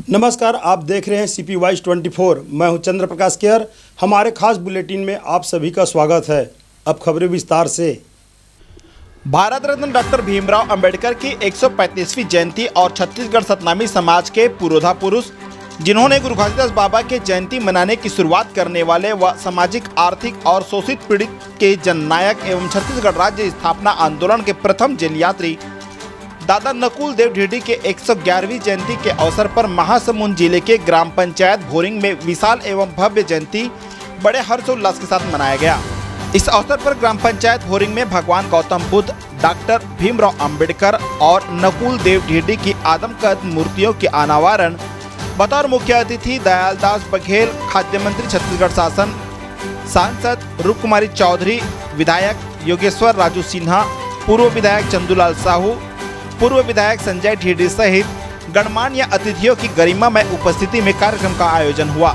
नमस्कार, आप देख रहे हैं CPY 24। मैं हूं चंद्र प्रकाश केयर। हमारे खास बुलेटिन में आप सभी का स्वागत है। अब खबरें विस्तार से। भारत रत्न डॉक्टर भीमराव अंबेडकर की 135वीं जयंती और छत्तीसगढ़ सतनामी समाज के पुरोधा पुरुष जिन्होंने गुरु घासीदास बाबा के जयंती मनाने की शुरुआत करने वाले व सामाजिक, आर्थिक और शोषित पीड़ित के जननायक एवं छत्तीसगढ़ राज्य स्थापना आंदोलन के प्रथम जेल यात्री दादा नकुल देव ढीडी के 111वीं जयंती के अवसर पर महासमुंद जिले के ग्राम पंचायत भोरिंग में विशाल एवं भव्य जयंती बड़े हर्षोल्लास के साथ मनाया गया। इस अवसर पर ग्राम पंचायत भोरिंग में भगवान गौतम बुद्ध, डॉक्टर भीमराव अंबेडकर और नकुल देव ढीडी की आदमकद मूर्तियों के अनावरण बतौर मुख्य अतिथि दयालदास बघेल, खाद्य मंत्री छत्तीसगढ़ शासन, सांसद रूप कुमारी चौधरी, विधायक योगेश्वर राजू सिन्हा, पूर्व विधायक चंदूलाल साहू, पूर्व विधायक संजय ढीडी सहित गणमान्य अतिथियों की गरिमामय उपस्थिति में कार्यक्रम का आयोजन हुआ।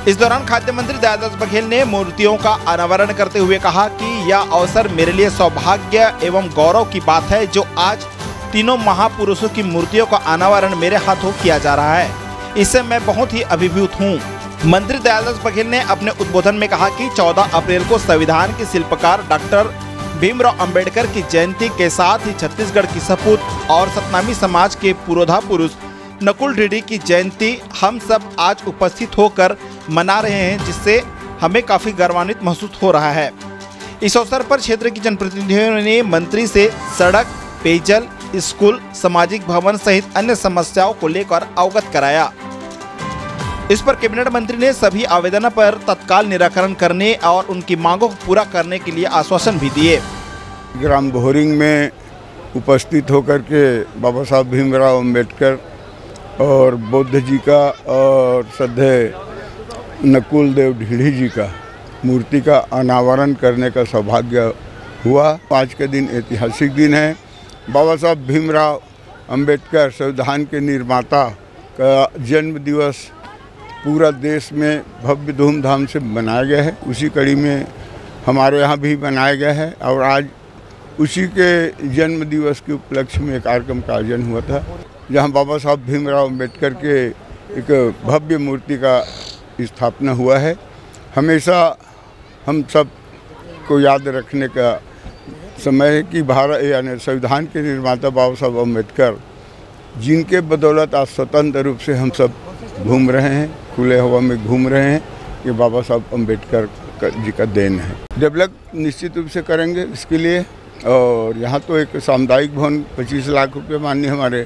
इस दौरान खाद्य मंत्री दयालदास बघेल ने मूर्तियों का अनावरण करते हुए कहा कि यह अवसर मेरे लिए सौभाग्य एवं गौरव की बात है जो आज तीनों महापुरुषों की मूर्तियों का अनावरण मेरे हाथों किया जा रहा है। इससे मैं बहुत ही अभिभूत हूँ। मंत्री दयालदास बघेल ने अपने उद्बोधन में कहा कि 14 अप्रैल को संविधान के शिल्पकार डॉक्टर भीमराव अंबेडकर की जयंती के साथ ही छत्तीसगढ़ की सपूत और सतनामी समाज के पुरोधा पुरुष नकुल ढीडी की जयंती हम सब आज उपस्थित होकर मना रहे हैं, जिससे हमें काफी गौरवान्वित महसूस हो रहा है। इस अवसर पर क्षेत्र की जनप्रतिनिधियों ने मंत्री से सड़क, पेयजल, स्कूल, सामाजिक भवन सहित अन्य समस्याओं को लेकर अवगत कराया। इस पर कैबिनेट मंत्री ने सभी आवेदनों पर तत्काल निराकरण करने और उनकी मांगों को पूरा करने के लिए आश्वासन भी दिए। ग्राम भोरिंग में उपस्थित होकर के बाबा साहब भीमराव अंबेडकर और बुद्ध जी का और श्रद्धेय नकुल देव ढीडी जी का मूर्ति का अनावरण करने का सौभाग्य हुआ। आज के दिन ऐतिहासिक दिन है। बाबा साहब भीमराव अंबेडकर संविधान के निर्माता का जन्म दिवस पूरा देश में भव्य धूमधाम से मनाया गया है। उसी कड़ी में हमारे यहाँ भी मनाया गया है और आज उसी के जन्म दिवस के उपलक्ष्य में एक कार्यक्रम का आयोजन हुआ था, जहाँ बाबा साहब भीमराव अंबेडकर के एक भव्य मूर्ति का स्थापना हुआ है। हमेशा हम सब को याद रखने का समय है कि भारत यानी संविधान के निर्माता बाबा साहब अम्बेडकर, जिनके बदौलत आज स्वतंत्र रूप से हम सब घूम रहे हैं, खुले हवा में घूम रहे हैं, ये बाबा साहब अम्बेडकर जी का देन है। डेवलप निश्चित रूप से करेंगे इसके लिए। और यहाँ तो एक सामुदायिक भवन 25 लाख रुपये माननीय हमारे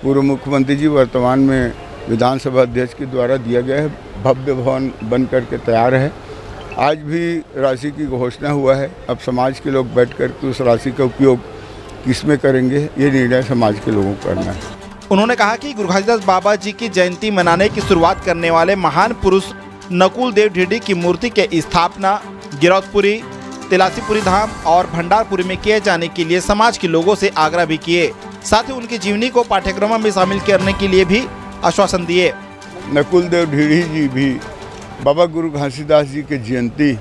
पूर्व मुख्यमंत्री जी वर्तमान में विधानसभा अध्यक्ष के द्वारा दिया गया है। भव्य भवन बन करके तैयार है। आज भी राशि की घोषणा हुआ है। अब समाज के लोग बैठ कर के उस राशि का उपयोग किस में करेंगे, ये निर्णय समाज के लोगों को करना है। उन्होंने कहा कि गुरु घासीदास बाबा जी की जयंती मनाने की शुरुआत करने वाले महान पुरुष नकुल देव ढीडी की मूर्ति के स्थापना गिरौदपुरी, तिलासीपुरी धाम और भंडारपुरी में किए जाने के लिए समाज के लोगों से आग्रह भी किए। साथ ही उनकी जीवनी को पाठ्यक्रम में शामिल करने के लिए भी आश्वासन दिए। नकुल देव ढीडी जी भी बाबा गुरु घासीदास जी की जयंती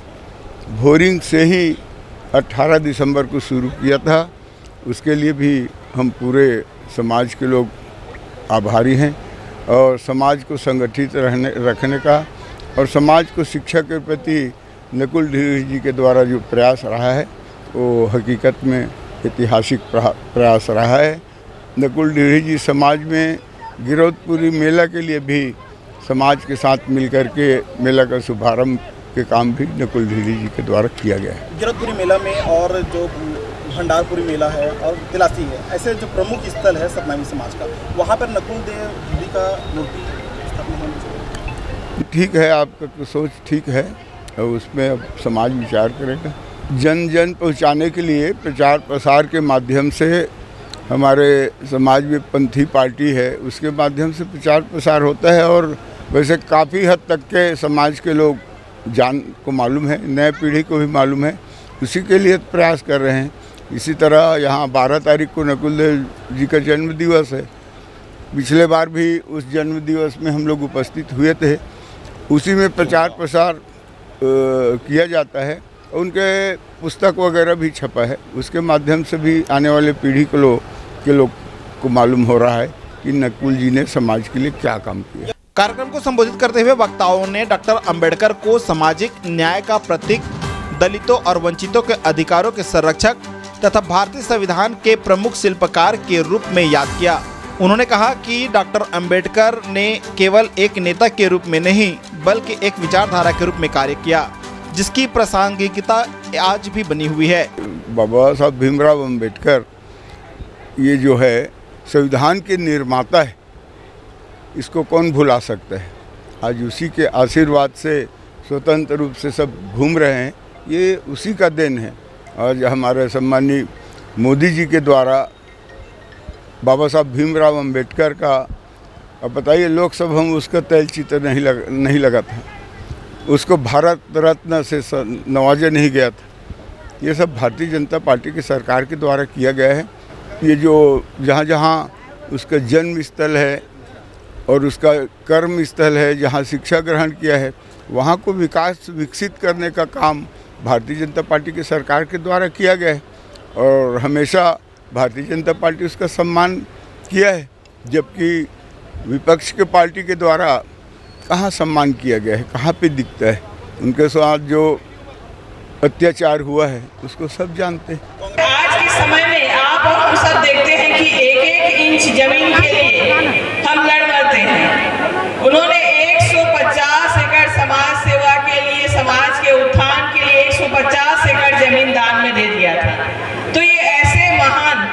भोरिंग से ही 18 दिसंबर को शुरू किया था। उसके लिए भी हम पूरे समाज के लोग आभारी हैं और समाज को संगठित रखने का और समाज को शिक्षा के प्रति नकुल ढीडी जी के द्वारा जो प्रयास रहा है वो हकीकत में ऐतिहासिक प्रयास रहा है। नकुल ढीडी जी समाज में गिरौदपुरी मेला के लिए भी समाज के साथ मिलकर के मेला का शुभारंभ के काम भी नकुल ढीडी जी के द्वारा किया गया है। गिरौदपुरी मेला में और जो भंडारपुरी मेला है और तिलासी है, ऐसे जो प्रमुख स्थल है सतनामी समाज का, वहाँ पर नकुल देव ढीडी का मूर्ति स्थापना होनी चाहिए। ठीक है, आपका सोच ठीक है और उसमें अब समाज विचार करेगा। जन जन पहुँचाने के लिए प्रचार प्रसार के माध्यम से हमारे समाज में पंथी पार्टी है, उसके माध्यम से प्रचार प्रसार होता है और वैसे काफ़ी हद तक के समाज के लोग जान को मालूम है, नए पीढ़ी को भी मालूम है, उसी के लिए प्रयास कर रहे हैं। इसी तरह यहाँ 12 तारीख को नकुल देव जी का जन्म दिवस है। पिछले बार भी उस जन्म दिवस में हम लोग उपस्थित हुए थे। उसी में प्रचार प्रसार किया जाता है। उनके पुस्तक वगैरह भी छपा है, उसके माध्यम से भी आने वाले पीढ़ी के लोग को मालूम हो रहा है कि नकुल जी ने समाज के लिए क्या काम किया। कार्यक्रम को संबोधित करते हुए वक्ताओं ने डॉक्टर अंबेडकर को सामाजिक न्याय का प्रतीक, दलितों और वंचितों के अधिकारों के संरक्षक तथा भारतीय संविधान के प्रमुख शिल्पकार के रूप में याद किया। उन्होंने कहा कि डॉक्टर अंबेडकर ने केवल एक नेता के रूप में नहीं बल्कि एक विचारधारा के रूप में कार्य किया, जिसकी प्रासंगिकता आज भी बनी हुई है। बाबा साहब भीमराव अंबेडकर ये जो है संविधान के निर्माता है, इसको कौन भुला सकता है। आज उसी के आशीर्वाद से स्वतंत्र रूप से सब घूम रहे हैं, ये उसी का देन है। आज हमारे सम्मानीय मोदी जी के द्वारा बाबा साहब भीमराव अंबेडकर का, अब बताइए लोकसभा में उसका तैलचित्र नहीं लगा था, उसको भारत रत्न से नवाजा नहीं गया था। ये सब भारतीय जनता पार्टी की सरकार के द्वारा किया गया है। ये जो जहाँ जहाँ उसका जन्म स्थल है और उसका कर्म स्थल है, जहाँ शिक्षा ग्रहण किया है, वहाँ को विकसित करने का काम भारतीय जनता पार्टी की सरकार के द्वारा किया गया है और हमेशा भारतीय जनता पार्टी उसका सम्मान किया है, जबकि विपक्ष के पार्टी के द्वारा कहाँ सम्मान किया गया है, कहाँ पे दिखता है। उनके साथ जो अत्याचार हुआ है उसको सब जानते हैं। आज के समय में आप और हम सब देखते हैं कि एक एक इंच जमीन के लिए हम लड़ मरते हैं। उन्होंने 150 एकड़ समाज सेवा के लिए, समाज के उत्थान के लिए 150 एकड़ जमीन दान में दे दिया था। तो ये ऐसे महान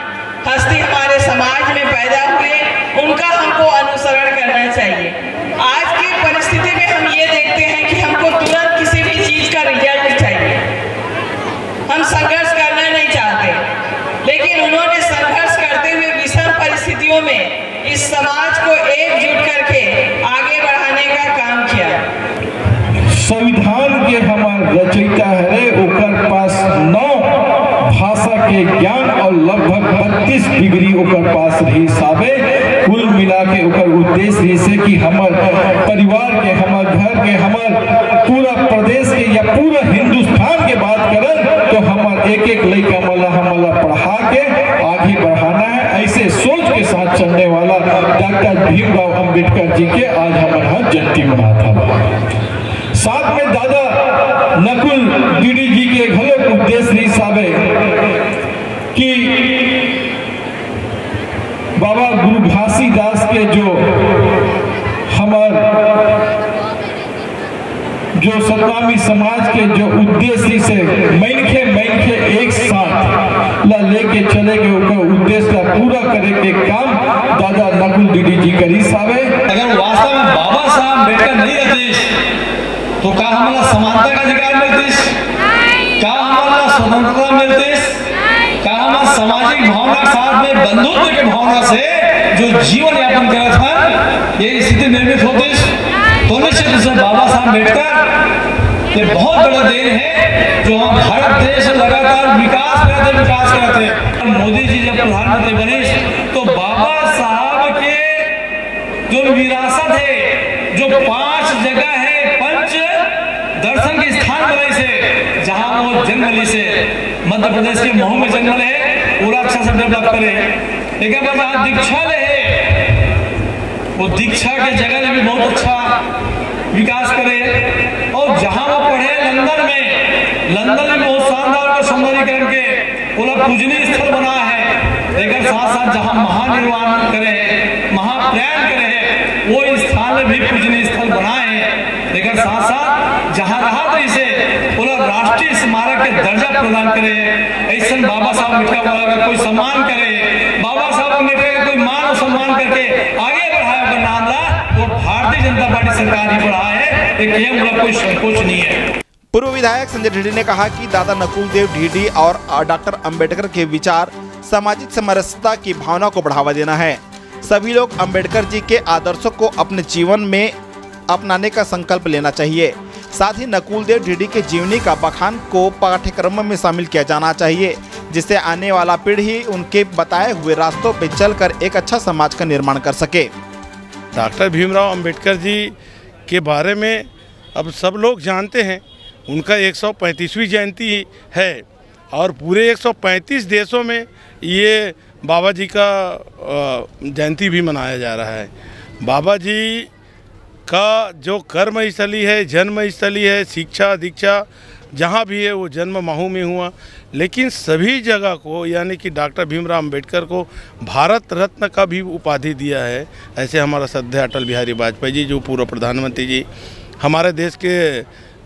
हस्ती हमारे समाज में पैदा हुए, उनका हमको अनुसरण करना चाहिए। आज की परिस्थिति में हम ये देखते हैं कि हमको तुरंत किसी भी चीज का रिजल्ट चाहिए, हम संघर्ष करना नहीं चाहते, लेकिन उन्होंने संघर्ष करते हुए विषम परिस्थितियों में इस समाज को एकजुट करके आगे बढ़ाने का काम किया। संविधान के हमार रचयिता है, ओकर पास 9 भाषा के ज्ञान और लगभग 32 डिग्री ओकर पास रही साबे। कुल मिला के ओकर उद्देश्य रही से कि हमार परिवार के, हमार घर के, हमार पूरा प्रदेश के या पूरा हिंदुस्तान के बात करन तो हमार एक एक लड़का हमला पढ़ा के आगे बढ़ाना है। ऐसे सोच के साथ चलने वाला डॉक्टर भीमराव अंबेडकर जी के आज हमारा जयंती मनाता है। साथ में दादा नकुल डीडी जी के घलोक उद्देश्य रही साबे कि बाबा गुरु घासीदास के जो हमार जो सतनामी समाज के जो उद्देश्य से मैनखे एक साथ ला लेके चले के उद्देश्य का पूरा करे के काम दादा नकुल डीडी जी करी साबे। अगर वास्तव में बाबा साहब अम्बेडकर नहीं रहते तो क्या हमारा समानता का अधिकार मिलती, क्या हमारा स्वतंत्रता मिलती, क्या हमारा सामाजिक भावना के साथ में बंधुत्व के भावना से जो जीवन यापन करा था ये स्थिति निर्मित होती। तो निश्चित रूप से बाबा साहब अम्बेडकर ये बहुत बड़ा देन है जो हम भारत देश लगातार विकास करते हैं। मोदी जी जब प्रधानमंत्री बने तो बाबा साहब के जो विरासत है, जो 5 जगह है, पंच दर्शन के स्थान बने से, जहां वो जन्म ली से मध्य प्रदेश के महू में जन्म है, पूरा अच्छा से डेवलप करे। लेकिन जहाँ दीक्षा ले वो दीक्षा के जगह में भी बहुत अच्छा विकास करे। और जहां वो पढ़े लंदन में बहुत शानदार का सौंदर्यीकरण के पूरा पूजनीय स्थल बना है। लेकिन साथ साथ जहां महानिर्वाण करे, महाप्रयाण करे, वो स्थान में भी पूजनीय स्थल बना है। लेकिन साथ साथ जहां रहा तो इसे पूरा राष्ट्रीय स्मारक के दर्जा प्रदान करे। ऐसा बाबा साहब अम्बेडकर का कोई सम्मान करे, बाबा साहब अम्बेडकर का कोई मान और सम्मान करके आगे बढ़ाया अगर नाम ला तो भारतीय जनता पार्टी सरकार ही बढ़ा है, एक मतलब कोई संकोच नहीं है। पूर्व विधायक संजय ढीडी ने कहा कि दादा नकुल देव ढीडी और डॉक्टर अंबेडकर के विचार सामाजिक समरसता की भावना को बढ़ावा देना है। सभी लोग अंबेडकर जी के आदर्शों को अपने जीवन में अपनाने का संकल्प लेना चाहिए। साथ ही नकुल देव ढीडी के जीवनी का बखान को पाठ्यक्रम में शामिल किया जाना चाहिए, जिससे आने वाला पीढ़ी उनके बताए हुए रास्तों पर चलकर एक अच्छा समाज का निर्माण कर सके। डॉक्टर भीमराव अंबेडकर जी के बारे में अब सब लोग जानते हैं। उनका 135वीं जयंती है और पूरे 135 देशों में ये बाबा जी का जयंती भी मनाया जा रहा है। बाबा जी का जो कर्मस्थली है, जन्मस्थली है, शिक्षा दीक्षा जहाँ भी है वो जन्म महू में हुआ, लेकिन सभी जगह को यानी कि डॉक्टर भीमराव अंबेडकर को भारत रत्न का भी उपाधि दिया है। ऐसे हमारा श्रद्धेय अटल बिहारी वाजपेयी जी जो पूर्व प्रधानमंत्री जी, हमारे देश के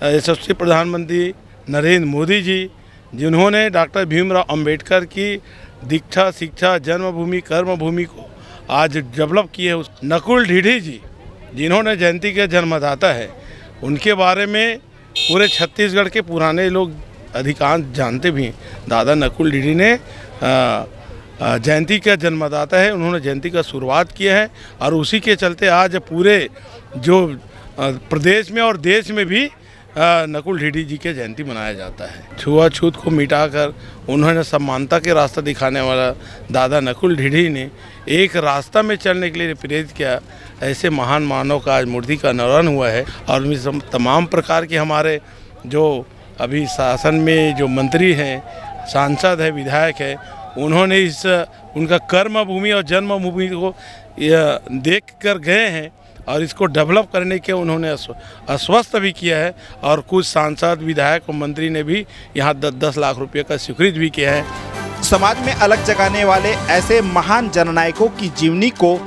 यशस्वी प्रधानमंत्री नरेंद्र मोदी जी, जिन्होंने डॉक्टर भीमराव अंबेडकर की दीक्षा, शिक्षा, जन्मभूमि, कर्मभूमि को आज डेवलप किए। उस नकुल ढीढ़ी जी जिन्होंने जयंती के जन्मदाता है, उनके बारे में पूरे छत्तीसगढ़ के पुराने लोग अधिकांश जानते भी हैं। दादा नकुल ढीढ़ी ने जयंती का जन्मदाता है, उन्होंने जयंती का शुरुआत किया है और उसी के चलते आज पूरे जो प्रदेश में और देश में भी नकुल ढीढ़ी जी के जयंती मनाया जाता है। छुआछूत को मिटाकर उन्होंने समानता के रास्ता दिखाने वाला दादा नकुल ढीढ़ी ने एक रास्ता में चलने के लिए प्रेरित किया। ऐसे महान मानव का आज मूर्ति का अनावरण हुआ है और तमाम प्रकार के हमारे जो अभी शासन में जो मंत्री हैं, सांसद है, विधायक है, उन्होंने इस उनका कर्मभूमि और जन्मभूमि को देख कर गए हैं और इसको डेवलप करने के उन्होंने आश्वस्त भी किया है और कुछ सांसद, विधायक और मंत्री ने भी यहाँ 10-10 लाख रुपये का स्वीकृत भी किया है। समाज में अलग जगाने वाले ऐसे महान जननायकों की जीवनी को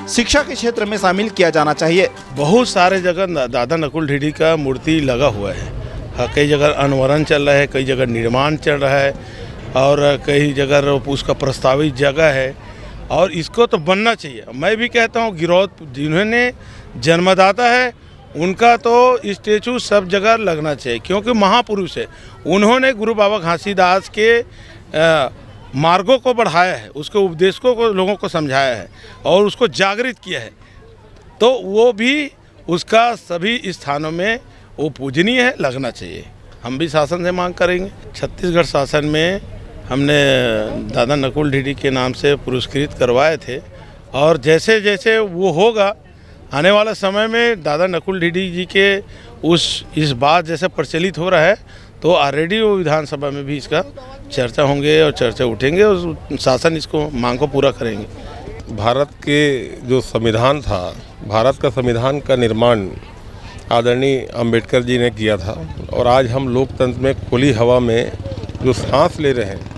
शिक्षा के क्षेत्र में शामिल किया जाना चाहिए। बहुत सारे जगह दादा नकुल ढीढ़ी का मूर्ति लगा हुआ है। कई जगह अनावरण चल रहा है, कई जगह निर्माण चल रहा है और कई जगह उसका प्रस्तावित जगह है और इसको तो बनना चाहिए। मैं भी कहता हूँ गिरौत जिन्होंने जन्मदाता है उनका तो स्टेचू सब जगह लगना चाहिए, क्योंकि महापुरुष है। उन्होंने गुरु बाबा घासीदास के मार्गों को बढ़ाया है, उसके उपदेशों को लोगों को समझाया है और उसको जागृत किया है, तो वो भी उसका सभी स्थानों में वो पूजनीय है, लगना चाहिए। हम भी शासन से मांग करेंगे। छत्तीसगढ़ शासन में हमने दादा नकुल ढीढ़ी के नाम से पुरस्कृत करवाए थे और जैसे जैसे वो होगा आने वाला समय में दादा नकुल ढीढ़ी जी के इस बात जैसे प्रचलित हो रहा है तो ऑलरेडी वो विधानसभा में भी इसका चर्चा होंगे और चर्चा उठेंगे और शासन इसको मांग को पूरा करेंगे। भारत के जो संविधान था, भारत का संविधान का निर्माण आदरणीय अंबेडकर जी ने किया था और आज हम लोकतंत्र में खुली हवा में जो सांस ले रहे हैं,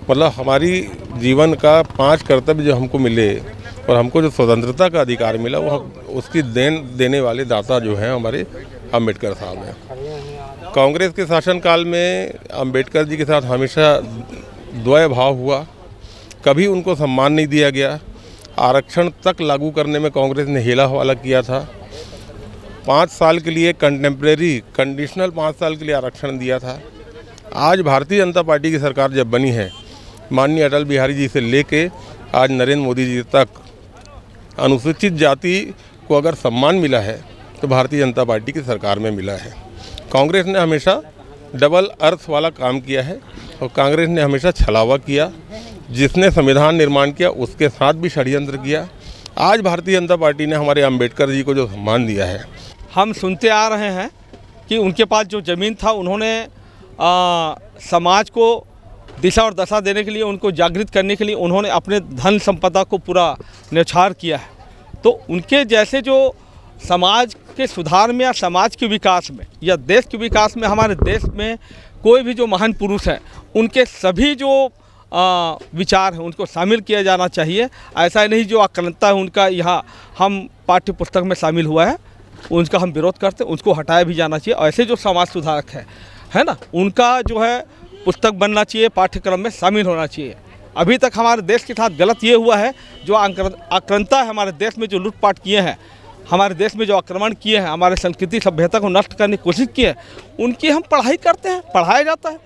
मतलब हमारी जीवन का 5 कर्तव्य जो हमको मिले और हमको जो स्वतंत्रता का अधिकार मिला वो उसकी देन देने वाले दाता जो हैं हमारे अंबेडकर साहब हैं। कांग्रेस के शासनकाल में अंबेडकर जी के साथ हमेशा द्वय भाव हुआ, कभी उनको सम्मान नहीं दिया गया। आरक्षण तक लागू करने में कांग्रेस ने हेला हवाला किया था। 5 साल के लिए कंटेम्प्रेरी कंडीशनल 5 साल के लिए आरक्षण दिया था। आज भारतीय जनता पार्टी की सरकार जब बनी है, माननीय अटल बिहारी जी से लेके आज नरेंद्र मोदी जी तक अनुसूचित जाति को अगर सम्मान मिला है तो भारतीय जनता पार्टी की सरकार में मिला है। कांग्रेस ने हमेशा डबल अर्थ वाला काम किया है और कांग्रेस ने हमेशा छलावा किया। जिसने संविधान निर्माण किया उसके साथ भी षड्यंत्र किया। आज भारतीय जनता पार्टी ने हमारे अंबेडकर जी को जो सम्मान दिया है, हम सुनते आ रहे हैं कि उनके पास जो ज़मीन था उन्होंने समाज को दिशा और दशा देने के लिए, उनको जागृत करने के लिए उन्होंने अपने धन संपदा को पूरा न्यौछावर किया है। तो उनके जैसे जो समाज के सुधार में या समाज के विकास में या देश के विकास में, हमारे देश में कोई भी जो महान पुरुष हैं उनके सभी जो विचार हैं उनको शामिल किया जाना चाहिए। ऐसा नहीं जो आक्रांता है उनका यहाँ हम पाठ्य पुस्तक में शामिल हुआ है उनका हम विरोध करते हैं, उसको हटाया भी जाना चाहिए। ऐसे जो समाज सुधारक है ना, उनका जो है पुस्तक बनना चाहिए, पाठ्यक्रम में शामिल होना चाहिए। अभी तक हमारे देश के साथ गलत ये हुआ है, जो आक्रांता है हमारे देश में, जो लूटपाट किए हैं, हमारे देश में जो आक्रमण किए हैं, हमारे संस्कृति सभ्यता को नष्ट करने की कोशिश की है, उनकी हम पढ़ाई करते हैं, पढ़ाया जाता है।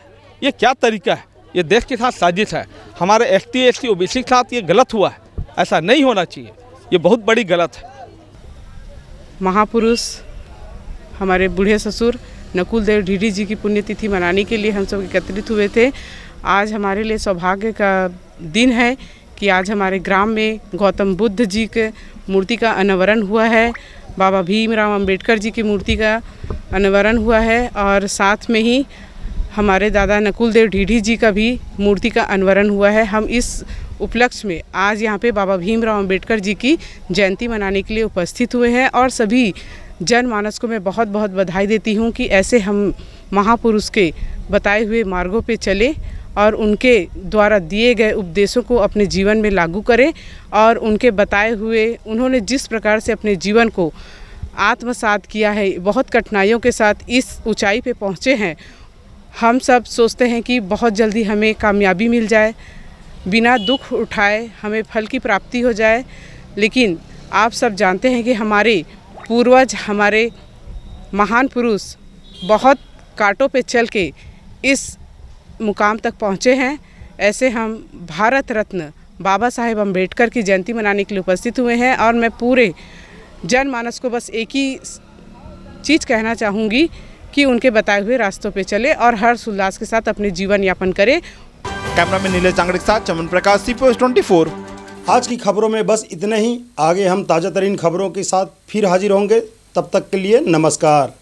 ये क्या तरीका है? ये देश के साथ साजिश है। हमारे ST SC OBC के साथ ये गलत हुआ है, ऐसा नहीं होना चाहिए, ये बहुत बड़ी गलत है। महापुरुष हमारे बूढ़े ससुर नकुल देव ढीढ़ी जी की पुण्यतिथि मनाने के लिए हम सब एकत्रित हुए थे। आज हमारे लिए सौभाग्य का दिन है कि आज हमारे ग्राम में गौतम बुद्ध जी के मूर्ति का अनावरण हुआ है, बाबा भीमराव अंबेडकर जी की मूर्ति का अनावरण हुआ है और साथ में ही हमारे दादा नकुल देव ढीढ़ी जी का भी मूर्ति का अनावरण हुआ है। हम इस उपलक्ष्य में आज यहाँ पे बाबा भीमराव अंबेडकर जी की जयंती मनाने के लिए उपस्थित हुए हैं और सभी जनमानस को मैं बहुत बहुत बधाई देती हूँ कि ऐसे हम महापुरुष के बताए हुए मार्गों पे चले और उनके द्वारा दिए गए उपदेशों को अपने जीवन में लागू करें और उनके बताए हुए उन्होंने जिस प्रकार से अपने जीवन को आत्मसात किया है, बहुत कठिनाइयों के साथ इस ऊंचाई पे पहुँचे हैं। हम सब सोचते हैं कि बहुत जल्दी हमें कामयाबी मिल जाए, बिना दुख उठाए हमें फल की प्राप्ति हो जाए, लेकिन आप सब जानते हैं कि हमारे पूर्वज, हमारे महान पुरुष बहुत कांटों पे चल के इस मुकाम तक पहुँचे हैं। ऐसे हम भारत रत्न बाबा साहेब अम्बेडकर की जयंती मनाने के लिए उपस्थित हुए हैं और मैं पूरे जनमानस को बस एक ही चीज़ कहना चाहूँगी कि उनके बताए हुए रास्तों पे चले और हर्ष उल्लास के साथ अपने जीवन यापन करें। कैमरामैन नीलेश जांगड़े के साथ चमन प्रकाश, CPO 24। आज की खबरों में बस इतना ही। आगे हम ताज़ा तरीन खबरों के साथ फिर हाजिर होंगे। तब तक के लिए नमस्कार।